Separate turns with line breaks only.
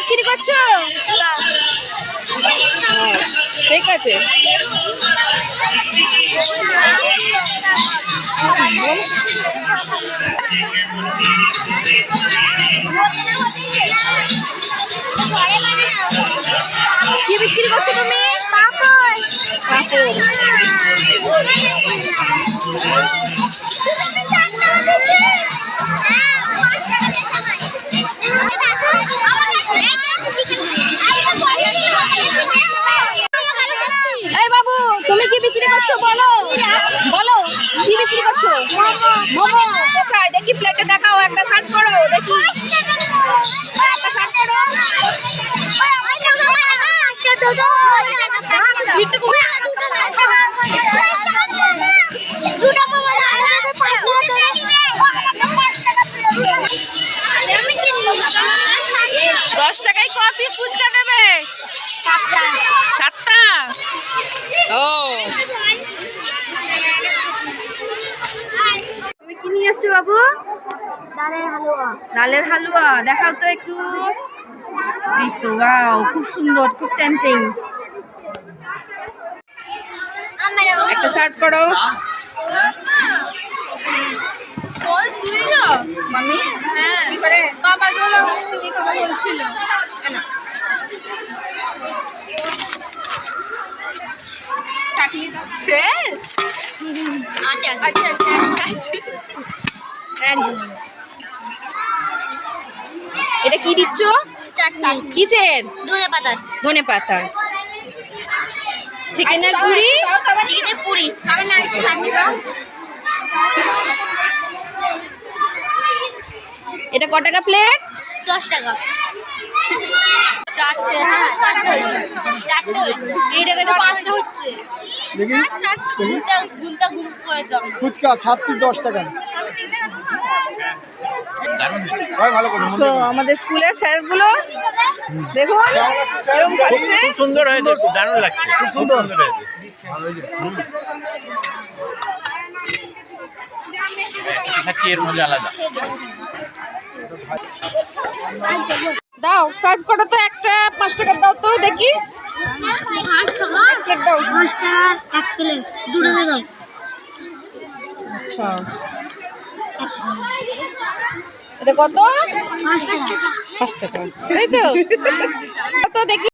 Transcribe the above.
বিক্রি করছো? ঠিক আছে। কি বিক্রি করছো তুমি? পাপড়। পাপড়। এই বাবু, তুমি কি বিক্রি করছো বলো? বলো কি বিক্রি করছো? মোমো। কোথায় দেখি প্লেটে দেখাও, একটা শার্ট করো দেখি। একটা শার্ট করো। দশ টাকায় ক পিস ফুচকা দেবে? 7টা। ও, তুমি কি নিয়ে এসছো বাবু? ডালের হালুয়া। দেখাও তো একটু। এই তো, ওয়াও, খুব সুন্দর, খুব টেম্পটিং। একটা সার্ভ করো। মামি, হ্যাঁ, কি করে বাবা বলো মিষ্টি কথা বলছিল। শেষ? আচ্ছা আচ্ছা এটা কি দিচ্ছ? চাটনি। কিসের? ধনে পাতা। ধনে পাতা। চিকেনের পুরি। চিকেনের পুরি। এটা কত টাকা প্লেট? 10 টাকা। চারটে। হ্যাঁ, চারটে। এই টাকাতে 5টা হচ্ছে। দেখি ফুচকা 7 পিস 10 টাকা। সো আমাদের স্কুলের স্যারগুলো দেখুন এরকম খাচ্ছে।
খুব সুন্দর হয়েছে, দারুণ লাগছে, খুব সুন্দর হয়েছে। এর মধ্যে আলাদা।
দাও সার্ভ করো তো, একটা 5 টাকা দাও তো দেখি। প্লেট দাও। 5 টাকা এক প্লেট, 2 টাকা দাও। আচ্ছা, এটা কত? 5 টাকা। 5 টাকা, তাই তো? কত দেখি।